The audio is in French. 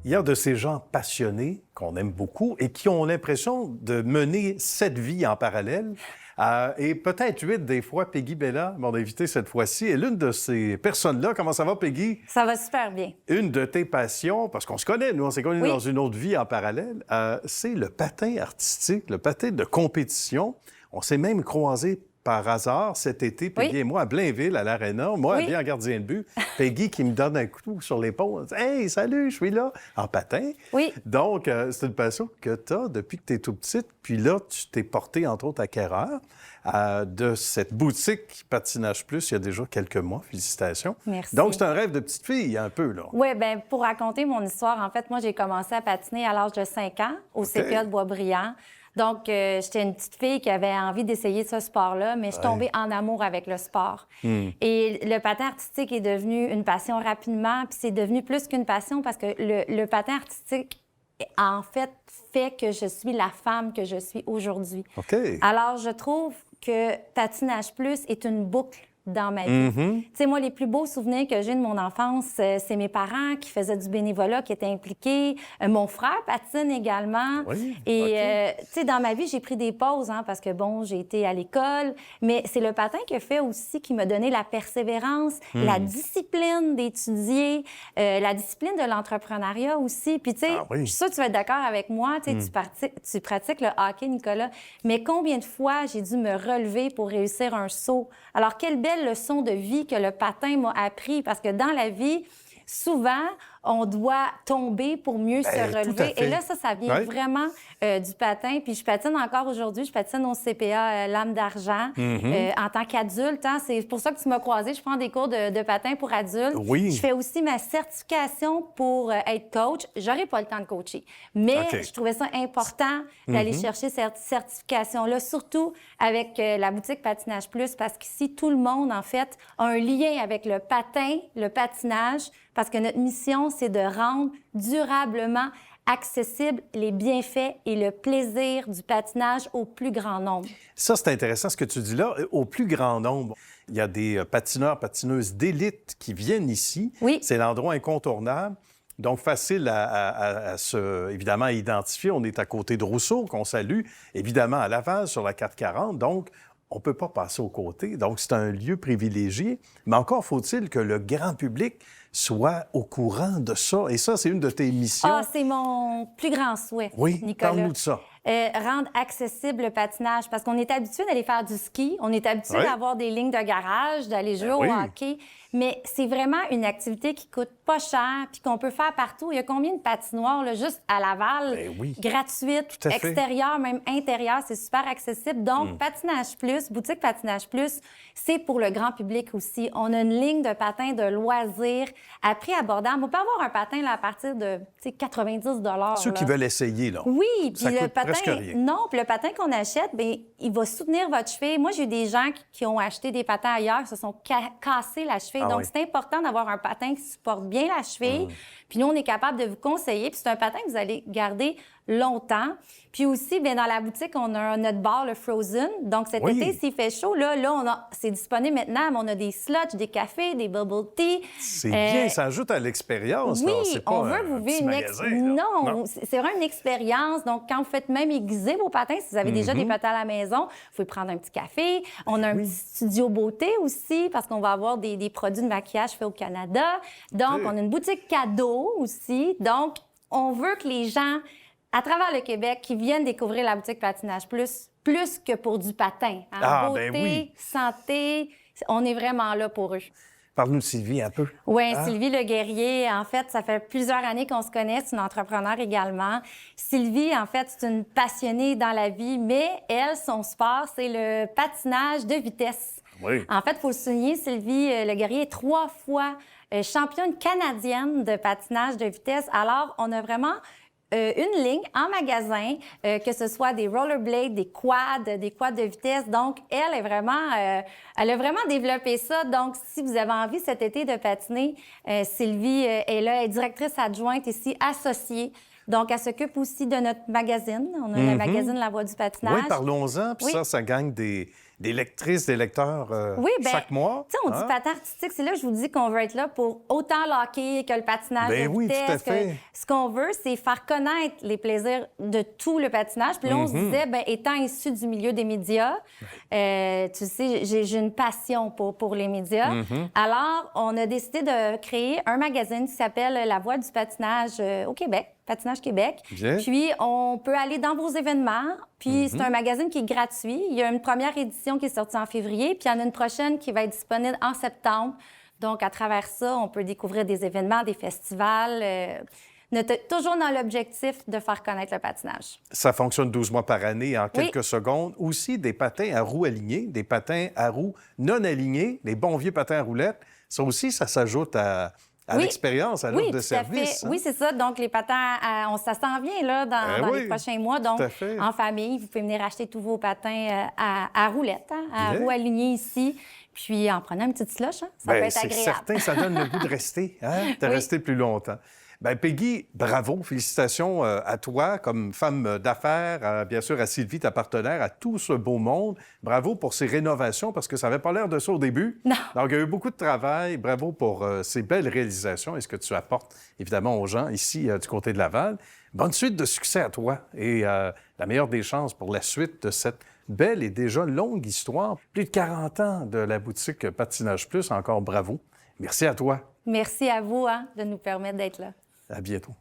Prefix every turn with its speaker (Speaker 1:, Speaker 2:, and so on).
Speaker 1: Il y a de ces gens passionnés qu'on aime beaucoup et qui ont l'impression de mener 7 vies en parallèle. Et peut-être 8 des fois. Peggy Bella, mon invité cette fois-ci, est l'une de ces personnes-là. Comment ça va, Peggy?
Speaker 2: Ça va super bien.
Speaker 1: Une de tes passions, parce qu'on se connaît, nous, on s'est connus
Speaker 2: Oui.
Speaker 1: dans une autre vie en parallèle, c'est le patin artistique, le patin de compétition. On s'est même croisés par hasard cet été, Peggy et moi, à Blainville, à l'Arena. Moi, bien en gardien de but. Peggy qui me donne un coup sur l'épaule. « Hey, salut, je suis là! » En patin.
Speaker 2: Oui.
Speaker 1: Donc, c'est une passion que tu as depuis que tu es tout petite. Puis là, tu t'es porté, entre autres, acquéreur de cette boutique Patinage Plus il y a déjà quelques mois. Félicitations.
Speaker 2: Merci.
Speaker 1: Donc, c'est un rêve de petite fille, un peu, là.
Speaker 2: Oui, bien, pour raconter mon histoire, en fait, moi, j'ai commencé à patiner à l'âge de 5 ans au CPA de Boisbriand. Donc, j'étais une petite fille qui avait envie d'essayer ce sport-là, mais je suis tombée en amour avec le sport. Et le patin artistique est devenu une passion rapidement, puis c'est devenu plus qu'une passion parce que le patin artistique, en fait que je suis la femme que je suis aujourd'hui.
Speaker 1: OK.
Speaker 2: Alors, je trouve que Patinage Plus est une boucle dans ma vie. Tu sais, moi, les plus beaux souvenirs que j'ai de mon enfance, c'est mes parents qui faisaient du bénévolat, qui étaient impliqués. Mon frère patine également.
Speaker 1: Oui,
Speaker 2: et, tu sais, dans ma vie, j'ai pris des pauses, hein, parce que, bon, j'ai été à l'école, mais c'est le patin qui a fait aussi, qui m'a donné la persévérance, la discipline d'étudier, la discipline de l'entrepreneuriat aussi. Puis, tu sais, je suis sûre que tu vas être d'accord avec moi, tu sais, tu pratiques le hockey, Nicolas, mais combien de fois j'ai dû me relever pour réussir un saut? Alors, quelle belle leçon de vie que le patin m'a appris, parce que dans la vie, souvent, on doit tomber pour mieux se relever. Et là, ça vient vraiment du patin. Puis je patine encore aujourd'hui. Je patine au CPA Lame d'Argent en tant qu'adulte. Hein. C'est pour ça que tu m'as croisée. Je prends des cours de patin pour adultes.
Speaker 1: Oui.
Speaker 2: Je fais aussi ma certification pour être coach. J'aurais pas le temps de coacher. Mais je trouvais ça important d'aller chercher cette certification-là, surtout avec la boutique Patinage Plus, parce qu'ici, tout le monde, en fait, a un lien avec le patin, le patinage, parce que notre mission, c'est de rendre durablement accessible les bienfaits et le plaisir du patinage au plus grand nombre.
Speaker 1: Ça, c'est intéressant ce que tu dis là. Au plus grand nombre, il y a des patineurs, patineuses d'élite qui viennent ici.
Speaker 2: Oui.
Speaker 1: C'est l'endroit incontournable. Donc, facile évidemment, à identifier. On est à côté de Rousseau, qu'on salue, évidemment, à Laval, sur la 440. Donc, on ne peut pas passer aux côtés. Donc, c'est un lieu privilégié. Mais encore faut-il que le grand public soit au courant de ça. Et ça, c'est une de tes missions.
Speaker 2: Ah, c'est mon plus grand souhait,
Speaker 1: oui,
Speaker 2: Nicolas.
Speaker 1: Parle-nous de ça.
Speaker 2: Rendre accessible le patinage, parce qu'on est habitué d'aller faire du ski, on est habitué d'avoir des lignes de garage, d'aller jouer au hockey, mais c'est vraiment une activité qui coûte pas cher puis qu'on peut faire partout. Il y a combien de patinoires, là, juste à Laval, gratuites, extérieures, même intérieures, c'est super accessible. Donc, Patinage Plus, boutique Patinage Plus, c'est pour le grand public aussi. On a une ligne de patins de loisirs à prix abordable. On peut avoir un patin là, à partir de 90 $.
Speaker 1: Ceux qui veulent essayer, là.
Speaker 2: Oui, puis le patin,
Speaker 1: rien.
Speaker 2: non, puis le patin qu'on achète, bien, il va soutenir votre cheville. Moi, j'ai eu des gens qui ont acheté des patins ailleurs, se sont cassés la cheville. Donc, c'est important d'avoir un patin qui supporte bien la cheville. Puis nous, on est capable de vous conseiller. Puis c'est un patin que vous allez garder longtemps. Puis aussi, bien, dans la boutique, on a notre bar, le Frozen. Donc, cet été, s'il fait chaud, c'est disponible maintenant, mais on a des sluts, des cafés, des bubble tea.
Speaker 1: C'est bien, ça ajoute à l'expérience.
Speaker 2: Oui,
Speaker 1: c'est pas
Speaker 2: on veut que vous viviez une
Speaker 1: Non,
Speaker 2: c'est vraiment une expérience. Donc, quand vous faites même aiguiser vos patins, si vous avez déjà des patins à la maison, vous pouvez prendre un petit café. On a un petit studio beauté aussi, parce qu'on va avoir des produits de maquillage faits au Canada. Donc, on a une boutique cadeau aussi. Donc, on veut que les gens à travers le Québec qui viennent découvrir la boutique Patinage Plus que pour du patin. Hein? Beauté, santé, on est vraiment là pour eux.
Speaker 1: Parle-nous de Sylvie un peu.
Speaker 2: Oui, Sylvie Le Guerrier, en fait, ça fait plusieurs années qu'on se connaît. C'est une entrepreneure également. Sylvie, en fait, c'est une passionnée dans la vie, mais elle, son sport, c'est le patinage de vitesse.
Speaker 1: Oui.
Speaker 2: En fait, il faut le souligner, Sylvie Le Guerrier est 3 fois championne canadienne de patinage de vitesse. Alors, on a vraiment une ligne en magasin, que ce soit des rollerblades, des quads de vitesse. Donc, elle a vraiment développé ça. Donc, si vous avez envie cet été de patiner, Sylvie est là, elle est directrice adjointe ici, associée. Donc, elle s'occupe aussi de notre magazine. On a le magazine La Voix du patinage.
Speaker 1: Oui, parlons-en. Puis ça gagne des des lectrices, des lecteurs
Speaker 2: Oui, bien,
Speaker 1: chaque mois.
Speaker 2: Tu sais, on dit patin artistique, c'est là que je vous dis qu'on veut être là pour autant le hockey que le patinage
Speaker 1: Ben
Speaker 2: de
Speaker 1: oui, tout à
Speaker 2: vitesse.
Speaker 1: fait.
Speaker 2: Ce qu'on veut, c'est faire connaître les plaisirs de tout le patinage. Puis là, on se disait, bien, étant issu du milieu des médias, tu sais, j'ai une passion pour les médias. Alors, on a décidé de créer un magazine qui s'appelle La Voix du patinage au Québec. Patinage Québec.
Speaker 1: Bien.
Speaker 2: Puis, on peut aller dans vos événements. Puis, c'est un magazine qui est gratuit. Il y a une première édition qui est sortie en février, puis il y en a une prochaine qui va être disponible en septembre. Donc, à travers ça, on peut découvrir des événements, des festivals, toujours dans l'objectif de faire connaître le patinage.
Speaker 1: Ça fonctionne 12 mois par année en quelques secondes. Aussi, des patins à roues alignées, des patins à roues non alignés, des bons vieux patins à roulettes. Ça aussi, ça s'ajoute à l'expérience, à l'offre de service.
Speaker 2: Hein? Oui, c'est ça. Donc, les patins, ça s'en vient là, dans les prochains mois. Donc, en famille, vous pouvez venir acheter tous vos patins à roulettes, à roues alignées ici. Puis, en prenant une petite slush, ça peut être agréable.
Speaker 1: C'est certain, ça donne le goût de rester, de rester plus longtemps. Bien, Peggy, bravo, félicitations à toi comme femme d'affaires, bien sûr à Sylvie, ta partenaire, à tout ce beau monde. Bravo pour ces rénovations, parce que ça n'avait pas l'air de ça au début.
Speaker 2: Non.
Speaker 1: Donc, il y a eu beaucoup de travail. Bravo pour ces belles réalisations et ce que tu apportes, évidemment, aux gens ici du côté de Laval. Bonne suite de succès à toi et la meilleure des chances pour la suite de cette belle et déjà longue histoire. Plus de 40 ans de la boutique Patinage Plus, encore bravo. Merci à toi.
Speaker 2: Merci à vous de nous permettre d'être là.
Speaker 1: À bientôt.